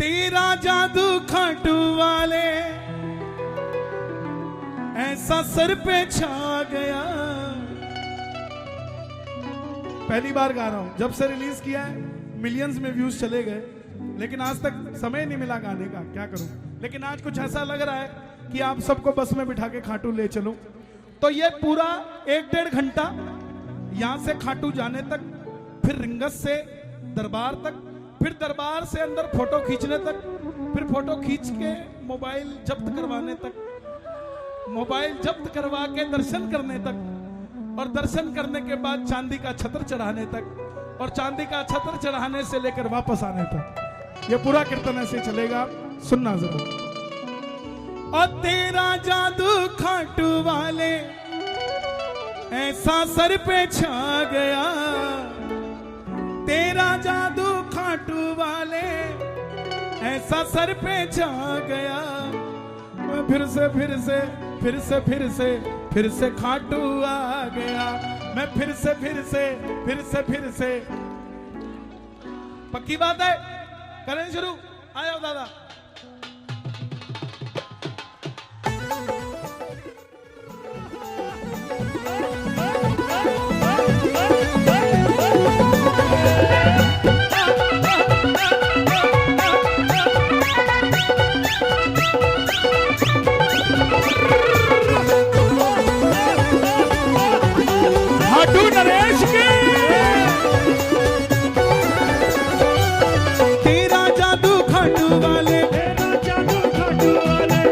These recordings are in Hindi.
तेरा जादू खाटू वाले ऐसा सर पे छा गया। पहली बार गा रहा हूं, जब से रिलीज किया है मिलियंस में व्यूज चले गए, लेकिन आज तक समय नहीं मिला गाने का, क्या करूं। लेकिन आज कुछ ऐसा लग रहा है कि आप सबको बस में बिठा के खाटू ले चलूं। तो ये पूरा 1-1.5 घंटा यहां से खाटू जाने तक, फिर रिंगस से दरबार तक, फिर दरबार से अंदर फोटो खींचने तक, फिर फोटो खींच के मोबाइल जब्त करवाने तक, मोबाइल जब्त करवा के दर्शन करने तक, और दर्शन करने के बाद चांदी का छत्र चढ़ाने तक, और चांदी का छत्र चढ़ाने से लेकर वापस आने तक ये पूरा कीर्तन ऐसे चलेगा। सुनना जरा। और तेरा जादू खाटू वाले ऐसा सर पे छा गया, तेरा जादू खाटू वाले ऐसा सर पे छा गया। मैं फिर से खाटू आ गया। मैं फिर से पक्की बात है, करें शुरू। आयो दादा। खाटू नरेश की तेरा जादू खाटू वाले,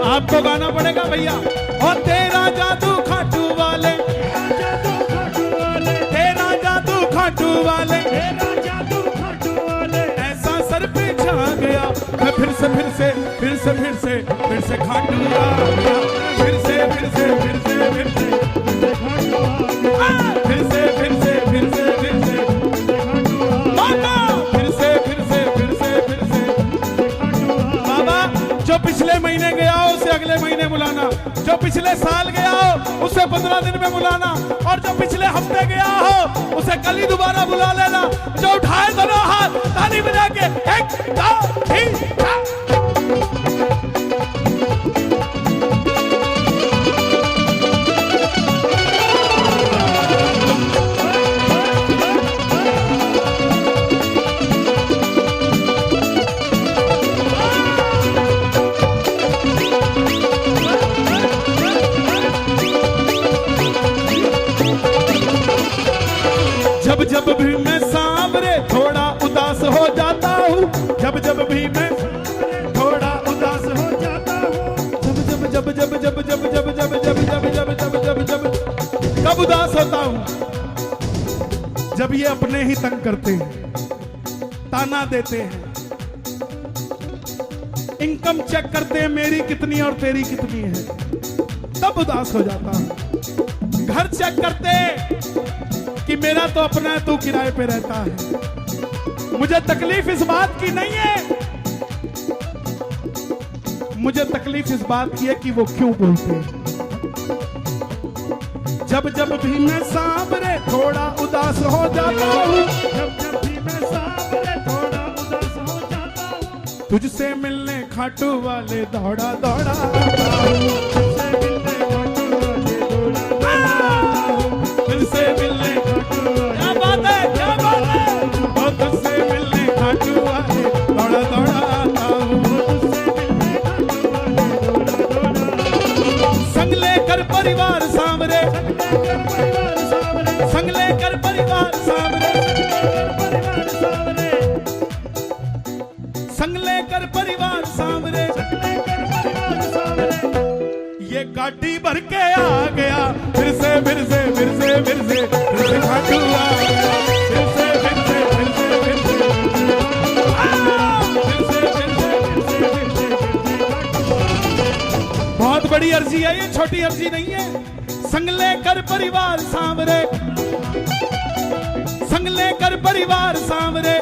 आपको गाना पड़ेगा भैया। और तेरा जादू खाटू वाले, तेरा जादू खाटू वाले ऐसा सर पे छा गया। मैं फिर से खाटू आ गया। फिर से बाबा, जो पिछले महीने गया हो उसे अगले महीने बुलाना, जो पिछले साल गया हो उसे 15 दिन में बुलाना, और जो पिछले हफ्ते गया हो उसे कल ही दोबारा बुला लेना। जो उठाए दोनों हाथ ताली बजा के 1 2 3 4। जब भी मैं सांवरे थोड़ा उदास हो जाता हूँ, जब भी मैं थोड़ा उदास हो जाता हूँ, जब कब उदास होता हूँ? जब ये अपने ही तंग करते हैं, ताना देते हैं, इनकम चेक करते हैं मेरी कितनी और तेरी कितनी है, तब उदास हो जाता हूँ। घर चेक करते कि मेरा तो अपना है, तू किराए पे रहता है। मुझे तकलीफ इस बात की नहीं है, मुझे तकलीफ इस बात की है कि वो क्यों बोलते हैं। जब भी मैं सांवरे थोड़ा उदास हो जाता हूँ, जब भी मैं सांवरे थोड़ा उदास हो जाता हूँ, तुझसे मिलने खाटू वाले दौड़ा दौड़ा तुझसे मिलने क्या बात है, क्या बात है। तुझसे मिलने खाटू वाले दौड़ा दौड़ा आता हूँ। संग लेकर परिवार सांवरे, संग लेकर परिवार सांवरे, संग लेकर परिवार सांवरे, ये गाड़ी भर के आ गया। फिर से खाटू आ गया। बहुत बड़ी अर्जी है ये, छोटी अर्जी नहीं है। संग लेकर परिवार सांवरे, संग लेकर परिवार सांवरे,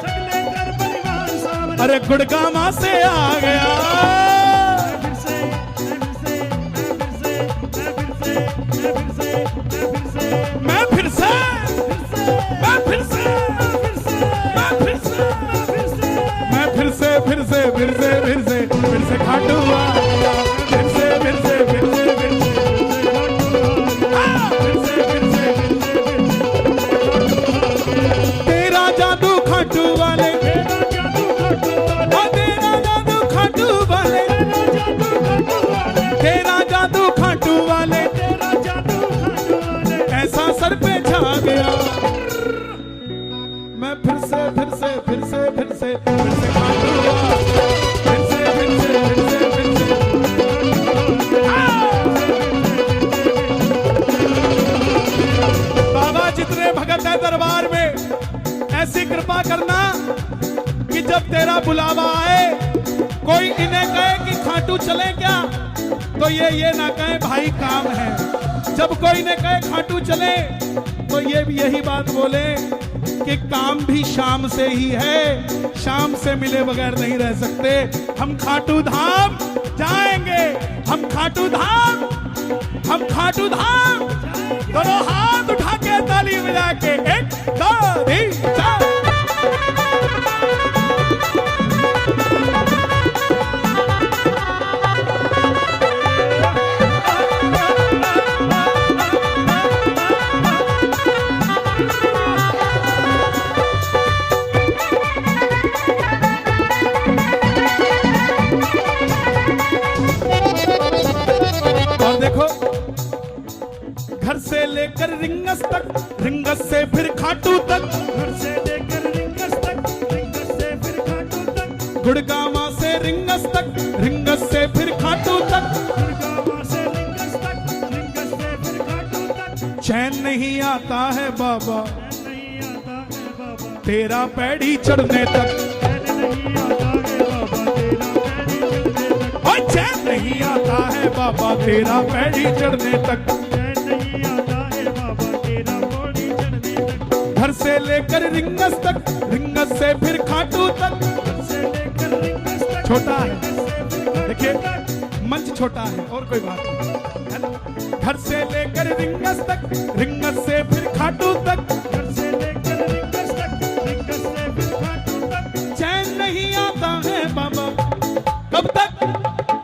अरे गुड़गामा से आ गया। मैं फिर से फिर से फिर से फिर से फिर से खाटू आ गया, फिर से फिर से फिर से फिर से तेरा जादू खाटू वाले, तेरा जादू खाटू वाले, तेरा जादू खाटू वाले, ऐसा सर पे छा गया। मैं फिर से फिर से फिर से फिर से फिर से खाटू आ गया, फिर से फिर से फिर से फिर से बाबा जितने भगत है दरबार में, ऐसी कृपा करना कि जब तेरा बुलावा आए कोई इन्हें कहे कि खाटू चले क्या, तो ये ना कहे भाई काम है। जब कोई इन्हें कहे खाटू चले तो ये भी यही बात बोले कि काम भी शाम से ही है, शाम से मिले बगैर नहीं रह सकते। हम खाटू धाम जाएंगे, हम खाटू धाम, हम खाटू धाम। दोनों हाथ उठा के ताली बजा के 1 2 3 4। घर से लेकर रिंगस तक, रिंगस से फिर खाटू तक, घर से लेकर रिंगस तक, रिंगस से फिर खाटू तक, गुड़गामा से रिंगस तक, रिंगस से फिर खाटू तक, गुड़गामा से रिंगस तक, रिंगस से फिर खाटू तक। चैन नहीं आता है बाबा, नहीं आता है बाबा तेरा पैड़ी चढ़ने तक, चैन नहीं आता है बाबा तेरा पैड़ी चढ़ने तक, और चैन नहीं आता है बाबा तेरा पैड़ी चढ़ने तक। घर से लेकर रिंगस तक, रिंगस से फिर खाटू तक, छोटा है देखिए, मंच छोटा है और कोई बात नहीं है ना। घर से लेकर रिंगस तक, रिंगस से फिर खाटू तक, घर से लेकर रिंगस तक, रिंगस से फिर खाटू तक। चैन नहीं आता है बाबा कब तक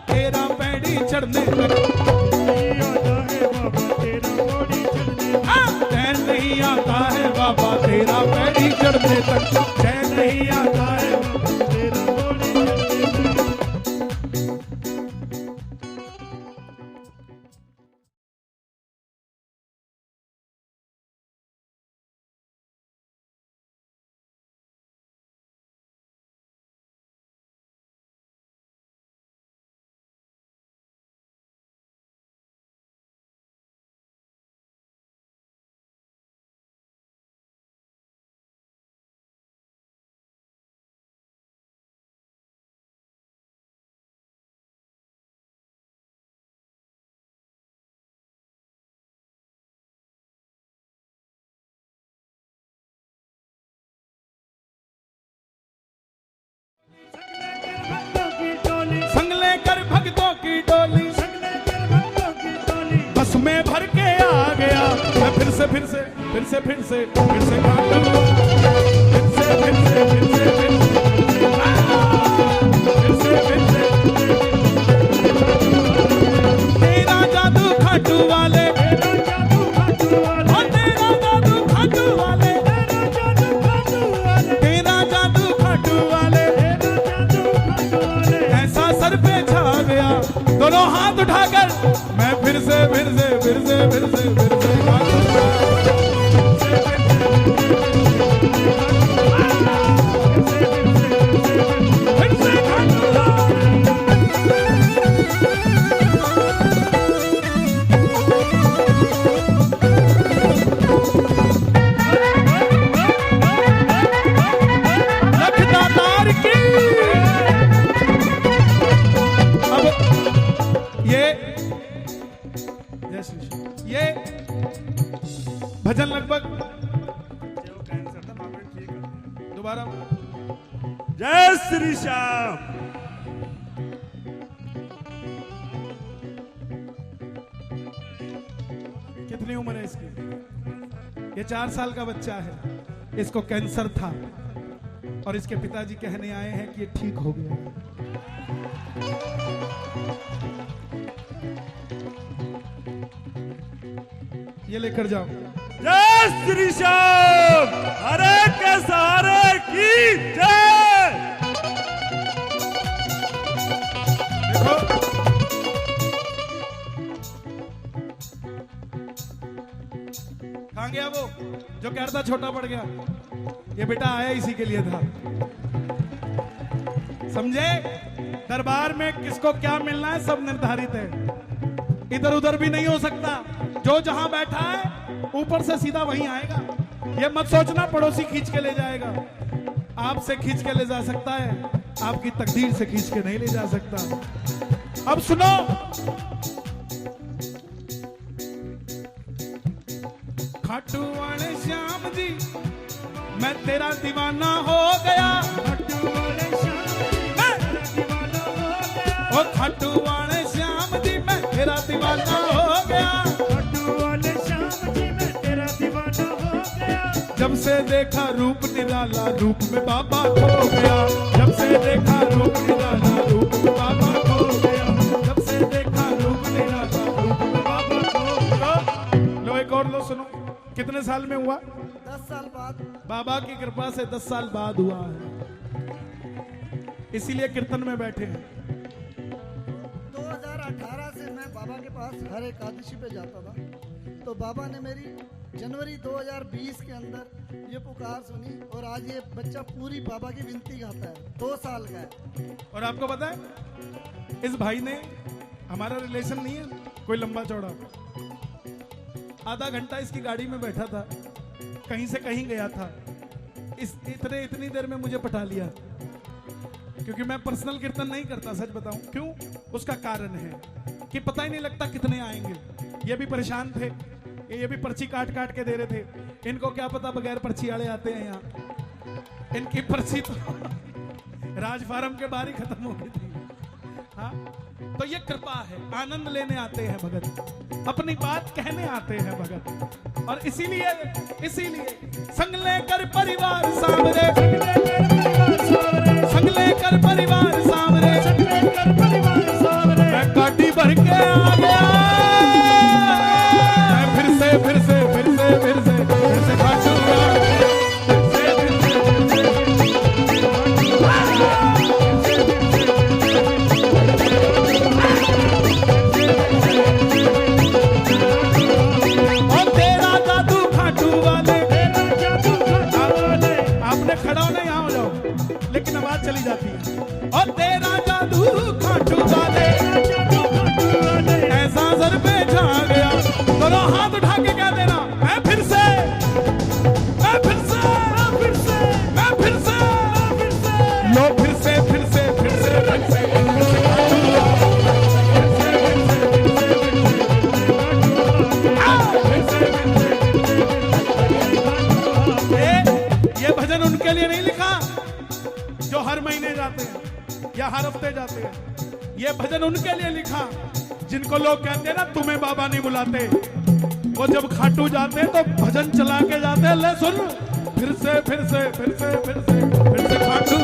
तेरा पैड़ी चढ़ने तक, नहीं आता है बाबा तेरा पैड़ी चढ़ने तक, चैन नहीं आता है बाबा तेरा पैड़ी चढ़ने तक, चैन नहीं आता है तेरा पैड़ी चढ़ने तक। संग लेकर भक्तों की डोली, बस में भर के आ गया। मैं फिर से फिर से फिर से फिर से फिर से खाटू, फिर से फिर से फिर से फिर से फिर से तेरा जादू खाटू वाले, तेरा जादू खाटू वाले, तेरा जादू खाटू वाले, ऐसा सर पे छा गया। दोनों हाथ उठाकर मैं फिर से फिर से फिर से फिर से फिर से लखदातार की। अब ये भजन लगभग दोबारा जय श्री श्याम। कितनी उम्र है इसकी? ये 4 साल का बच्चा है, इसको कैंसर था। और इसके पिताजी कहने आए हैं कि ये ठीक हो गया। ये लेकर जाओ। जय श्री श्याम, हरे के सहारे की जय। देखो कहां गया वो जो कह रहा था छोटा पड़ गया? ये बेटा आया इसी के लिए था, समझे? दरबार में किसको क्या मिलना है सब निर्धारित है, इधर उधर भी नहीं हो सकता। जो जहां बैठा है ऊपर से सीधा वहीं आएगा। ये मत सोचना पड़ोसी खींच के ले जाएगा। आपसे खींच के ले जा सकता है, आपकी तकदीर से खींच के नहीं ले जा सकता। अब सुनो, खाटू वाले श्याम जी मैं तेरा दीवाना हो गया। खाटू वाले श्याम जी मैं तेरा दीवाना हो गया। ओ खाटू वाले श्याम जी मैं तेरा दीवाना हो गया। खाटू वाले श्याम जी मैं तेरा दीवाना हो गया। जब से देखा रूप निराला रूप में बाबा खो गया। जब से देखा रूप निराला रूप में बाबा खो गया। जब से देखा रूप निराला रूप में बाबा खो गया। लो एक और लो, सुनो। कितने साल में हुआ? 10 साल बाद। बाबा की कृपा से 10 साल बाद हुआ है, इसीलिए कीर्तन में बैठे हैं। 2018 से मैं बाबा के पास हर एकादशी पे जाता था, तो बाबा ने मेरी जनवरी 2020 के अंदर ये पुकार सुनी और आज ये बच्चा पूरी बाबा की विनती गाता है। 2 साल का है। और आपको पता है इस भाई ने, हमारा रिलेशन नहीं है कोई लंबा चौड़ा, आधा घंटा इसकी गाड़ी में बैठा था, कहीं से कहीं गया था, इतनी देर में मुझे पटा लिया। क्योंकि मैं पर्सनल कीर्तन नहीं करता, सच बताऊं क्यों? उसका कारण है कि पता ही नहीं लगता कितने आएंगे। ये भी परेशान थे, ये भी पर्ची काट काट के दे रहे थे। इनको क्या पता बगैर पर्ची वाले आते हैं यहाँ। इनकी पर्ची तो राज फार्म के बाहर ही खत्म हो गई थी। हाँ, तो ये कृपा है, आनंद लेने आते हैं भगत, अपनी बात कहने आते हैं भगत। और इसीलिए संग लेकर परिवार सामने, संग लेकर परिवार सामने, मैं काटी भर के आ गया। मैं फिर से खाटूंगा। खड़ा होना, यहाँ हो जाओ, लेकिन आवाज चली जाती है। और तेरा जादू खाटू वाले ऐसा सर पे छा गया। दोनों हाथ उठा के क्या देना, मैं फिर से लो, फिर से ये भजन उनके लिए नहीं लिखा जो हर महीने जाते हैं या हर हफ्ते जाते हैं। ये भजन उनके लिए लिखा जिनको लोग कहते हैं ना तुम्हें बाबा नहीं बुलाते। वो जब खाटू जाते हैं तो भजन चला के जाते हैं, ले सुन, फिर से खाटू